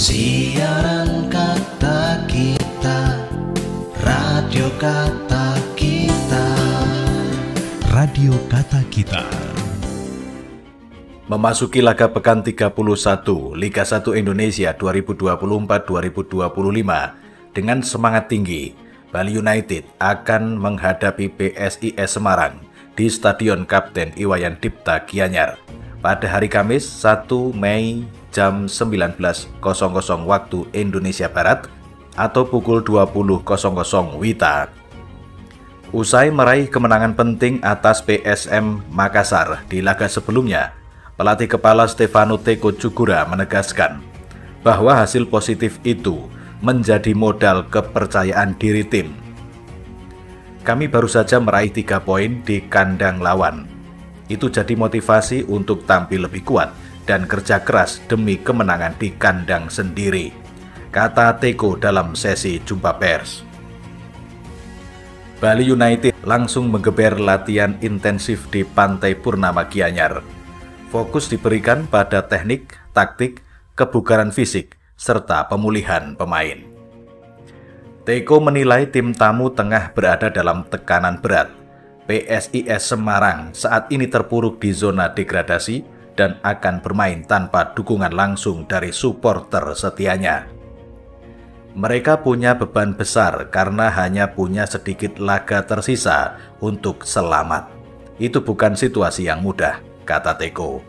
Siaran kata kita, radio kata kita. Radio Kata Kita. Memasuki laga pekan 31 Liga 1 Indonesia 2024-2025 dengan semangat tinggi, Bali United akan menghadapi PSIS Semarang di Stadion Kapten Iwayan Dipta Gianyar pada hari Kamis 1 Mei jam 19.00 waktu Indonesia Barat atau pukul 20.00 WITA. Usai meraih kemenangan penting atas PSM Makassar di laga sebelumnya, pelatih kepala Stefano Teko Cukura menegaskan bahwa hasil positif itu menjadi modal kepercayaan diri tim. Kami baru saja meraih 3 poin di kandang lawan. Itu jadi motivasi untuk tampil lebih kuat dan kerja keras demi kemenangan di kandang sendiri, kata Teko dalam sesi jumpa pers. Bali United langsung menggeber latihan intensif di Pantai Purnama Gianyar. Fokus diberikan pada teknik, taktik, kebugaran fisik, serta pemulihan pemain. Teko menilai tim tamu tengah berada dalam tekanan berat. PSIS Semarang saat ini terpuruk di zona degradasi dan akan bermain tanpa dukungan langsung dari supporter setianya. Mereka punya beban besar karena hanya punya sedikit laga tersisa untuk selamat. Itu bukan situasi yang mudah, kata Teko.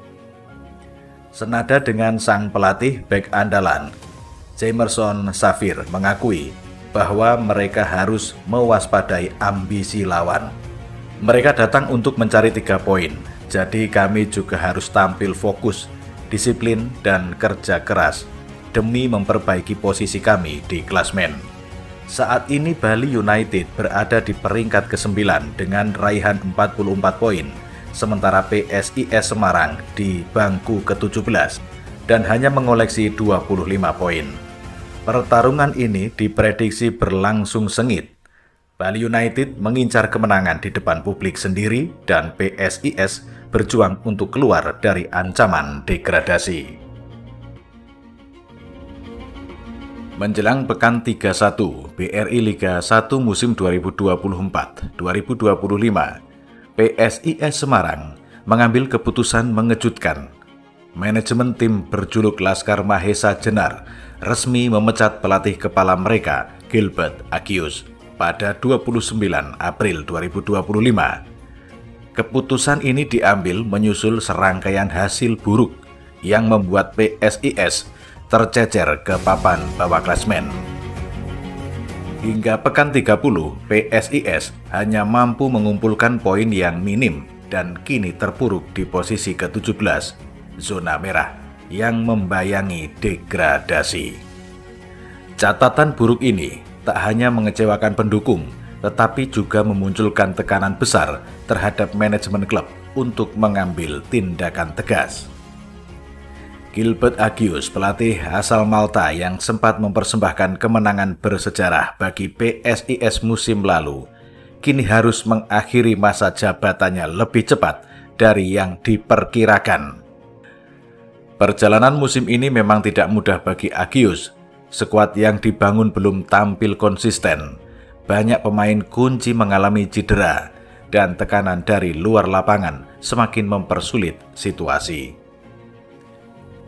Senada dengan sang pelatih bek andalan, Jamerson Safir mengakui bahwa mereka harus mewaspadai ambisi lawan. Mereka datang untuk mencari 3 poin, jadi kami juga harus tampil fokus, disiplin, dan kerja keras demi memperbaiki posisi kami di klasemen. Saat ini Bali United berada di peringkat ke-9 dengan raihan 44 poin, sementara PSIS Semarang di bangku ke-17 dan hanya mengoleksi 25 poin. Pertarungan ini diprediksi berlangsung sengit. Bali United mengincar kemenangan di depan publik sendiri dan PSIS berjuang untuk keluar dari ancaman degradasi. Menjelang pekan 31 BRI Liga 1 musim 2024-2025, PSIS Semarang mengambil keputusan mengejutkan. Manajemen tim berjuluk Laskar Mahesa Jenar resmi memecat pelatih kepala mereka, Gilbert Agius, pada 29 April 2025. Keputusan ini diambil menyusul serangkaian hasil buruk yang membuat PSIS tercecer ke papan bawah klasemen. Hingga pekan 30, PSIS hanya mampu mengumpulkan poin yang minim dan kini terpuruk di posisi ke-17, zona merah yang membayangi degradasi. Catatan buruk ini tak hanya mengecewakan pendukung, tetapi juga memunculkan tekanan besar terhadap manajemen klub untuk mengambil tindakan tegas. Gilbert Agius, pelatih asal Malta yang sempat mempersembahkan kemenangan bersejarah bagi PSIS musim lalu, kini harus mengakhiri masa jabatannya lebih cepat dari yang diperkirakan. Perjalanan musim ini memang tidak mudah bagi Agius. Skuad yang dibangun belum tampil konsisten. Banyak pemain kunci mengalami cedera dan tekanan dari luar lapangan semakin mempersulit situasi.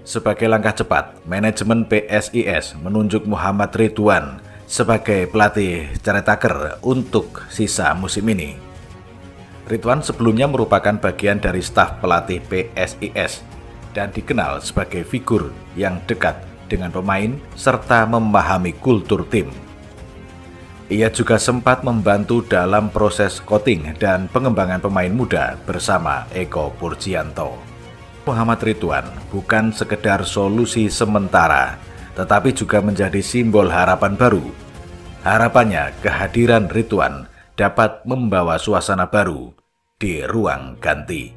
Sebagai langkah cepat, manajemen PSIS menunjuk Muhammad Ridwan sebagai pelatih caretaker untuk sisa musim ini. Ridwan sebelumnya merupakan bagian dari staf pelatih PSIS dan dikenal sebagai figur yang dekat dengan pemain serta memahami kultur tim. Ia juga sempat membantu dalam proses scouting dan pengembangan pemain muda bersama Eko Purjianto. Muhammad Ridwan bukan sekedar solusi sementara, tetapi juga menjadi simbol harapan baru. Harapannya kehadiran Ridwan dapat membawa suasana baru di ruang ganti,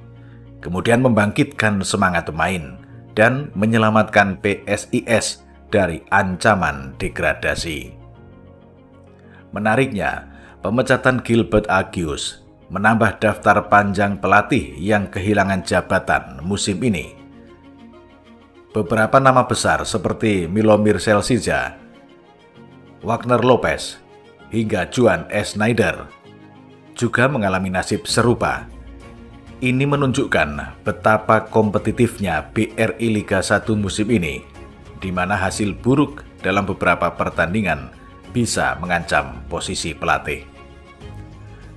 kemudian membangkitkan semangat pemain dan menyelamatkan PSIS dari ancaman degradasi. Menariknya, pemecatan Gilbert Agius menambah daftar panjang pelatih yang kehilangan jabatan musim ini. Beberapa nama besar seperti Milomir Selcija, Wagner Lopez, hingga Juan Schneider juga mengalami nasib serupa. Ini menunjukkan betapa kompetitifnya BRI Liga 1 musim ini, di mana hasil buruk dalam beberapa pertandingan bisa mengancam posisi pelatih.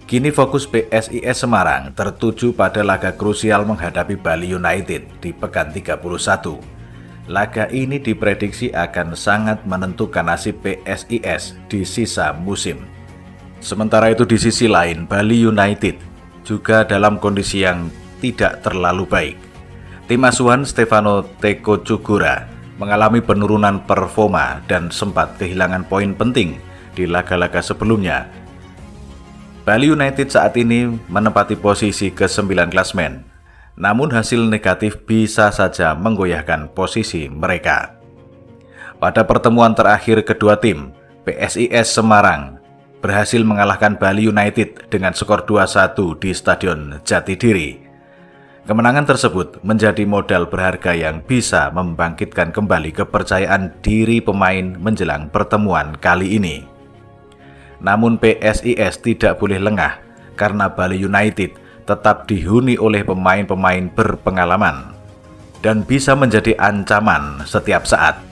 Kini fokus PSIS Semarang tertuju pada laga krusial menghadapi Bali United di pekan 31. Laga ini diprediksi akan sangat menentukan nasib PSIS di sisa musim. Sementara itu di sisi lain, Bali United juga dalam kondisi yang tidak terlalu baik. Tim asuhan Stefano Teko Cugura mengalami penurunan performa dan sempat kehilangan poin penting di laga-laga sebelumnya. Bali United saat ini menempati posisi ke-9 klasemen. Namun hasil negatif bisa saja menggoyahkan posisi mereka. Pada pertemuan terakhir kedua tim, PSIS Semarang berhasil mengalahkan Bali United dengan skor 2-1 di Stadion Jatidiri. Kemenangan tersebut menjadi modal berharga yang bisa membangkitkan kembali kepercayaan diri pemain menjelang pertemuan kali ini. Namun PSIS tidak boleh lengah karena Bali United tetap dihuni oleh pemain-pemain berpengalaman dan bisa menjadi ancaman setiap saat.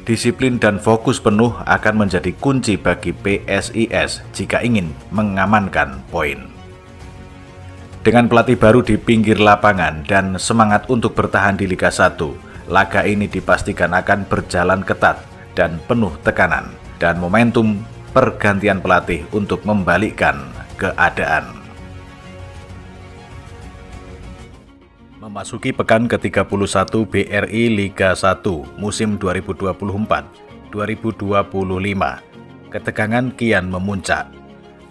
Disiplin dan fokus penuh akan menjadi kunci bagi PSIS jika ingin mengamankan poin. Dengan pelatih baru di pinggir lapangan dan semangat untuk bertahan di Liga 1, laga ini dipastikan akan berjalan ketat dan penuh tekanan dan momentum pergantian pelatih untuk membalikkan keadaan. Memasuki pekan ke-31 BRI Liga 1 musim 2024-2025, ketegangan kian memuncak.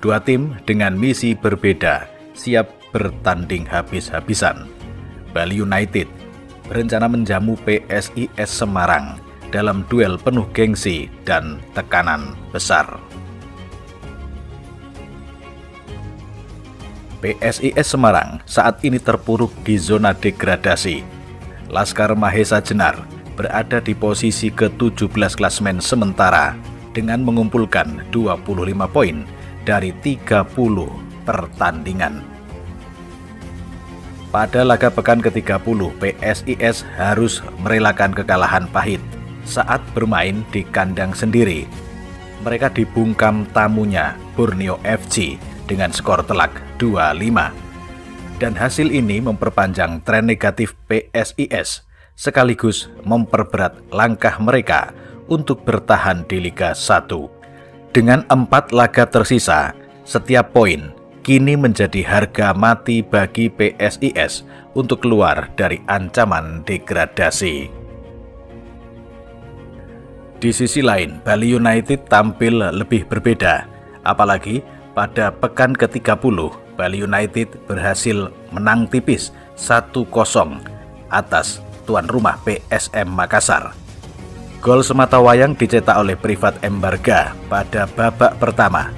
Dua tim dengan misi berbeda siap bertanding habis-habisan. Bali United berencana menjamu PSIS Semarang dalam duel penuh gengsi dan tekanan besar. PSIS Semarang saat ini terpuruk di zona degradasi. Laskar Mahesa Jenar berada di posisi ke-17 klasemen sementara dengan mengumpulkan 25 poin dari 30 pertandingan. Pada laga pekan ke-30, PSIS harus merelakan kekalahan pahit saat bermain di kandang sendiri. Mereka dibungkam tamunya Borneo FC dengan skor telak 2-5. Dan hasil ini memperpanjang tren negatif PSIS sekaligus memperberat langkah mereka untuk bertahan di Liga 1. Dengan 4 laga tersisa, setiap poin kini menjadi harga mati bagi PSIS untuk keluar dari ancaman degradasi. Di sisi lain, Bali United tampil lebih berbeda, apalagi pada pekan ke-30, Bali United berhasil menang tipis 1-0 atas tuan rumah PSM Makassar. Gol sematawayang dicetak oleh Privat Embarga pada babak pertama.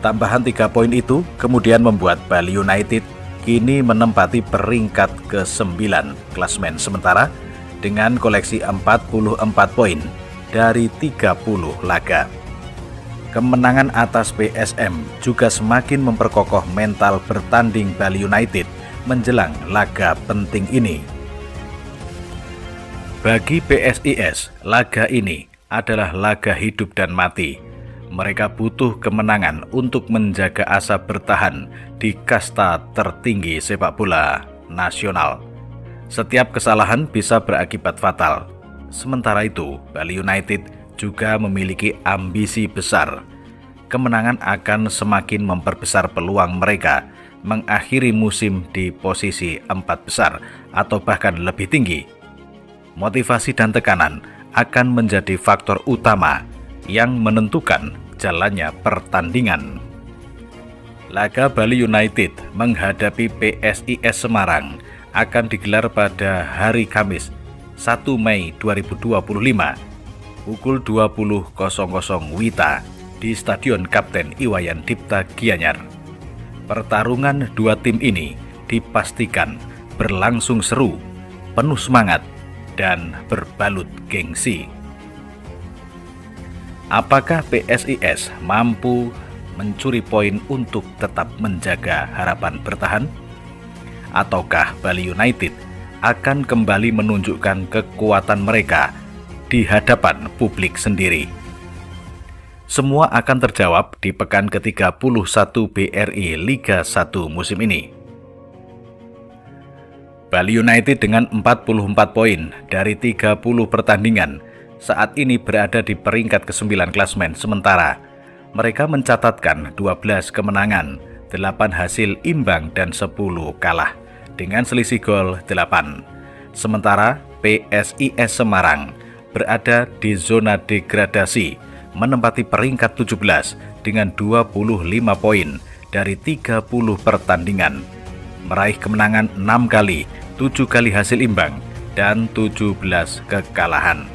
Tambahan 3 poin itu kemudian membuat Bali United kini menempati peringkat ke-9 klasemen sementara dengan koleksi 44 poin dari 30 laga. Kemenangan atas PSM juga semakin memperkokoh mental bertanding Bali United menjelang laga penting ini. Bagi PSIS, laga ini adalah laga hidup dan mati. Mereka butuh kemenangan untuk menjaga asa bertahan di kasta tertinggi sepak bola nasional. Setiap kesalahan bisa berakibat fatal. Sementara itu, Bali United juga memiliki ambisi besar. Kemenangan akan semakin memperbesar peluang mereka mengakhiri musim di posisi 4 besar atau bahkan lebih tinggi. Motivasi dan tekanan akan menjadi faktor utama yang menentukan jalannya pertandingan. Laga Bali United menghadapi PSIS Semarang akan digelar pada hari Kamis 1 Mei 2025 pukul 20.00 WITA di Stadion Kapten Iwayan Dipta Gianyar. Pertarungan dua tim ini dipastikan berlangsung seru, penuh semangat, dan berbalut gengsi. Apakah PSIS mampu mencuri poin untuk tetap menjaga harapan bertahan? Ataukah Bali United akan kembali menunjukkan kekuatan mereka di hadapan publik sendiri? Semua akan terjawab di pekan ke-31 BRI Liga 1 musim ini. Bali United dengan 44 poin dari 30 pertandingan saat ini berada di peringkat ke-9 klasemen sementara. Mereka mencatatkan 12 kemenangan, 8 hasil imbang dan 10 kalah dengan selisih gol 8. Sementara PSIS Semarang berada di zona degradasi, menempati peringkat 17 dengan 25 poin dari 30 pertandingan. Meraih kemenangan 6 kali, 7 kali hasil imbang dan 17 kekalahan.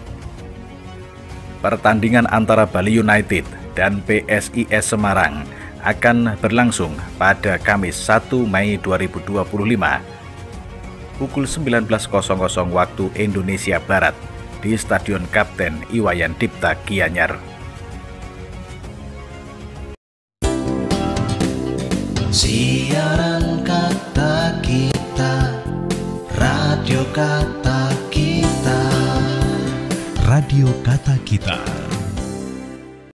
Pertandingan antara Bali United dan PSIS Semarang akan berlangsung pada Kamis 1 Mei 2025 pukul 19.00 waktu Indonesia Barat di Stadion Kapten Iwayan Dipta Gianyar. Siaran Kata Kita, Radio Kata Kita. Radio Kata Kita.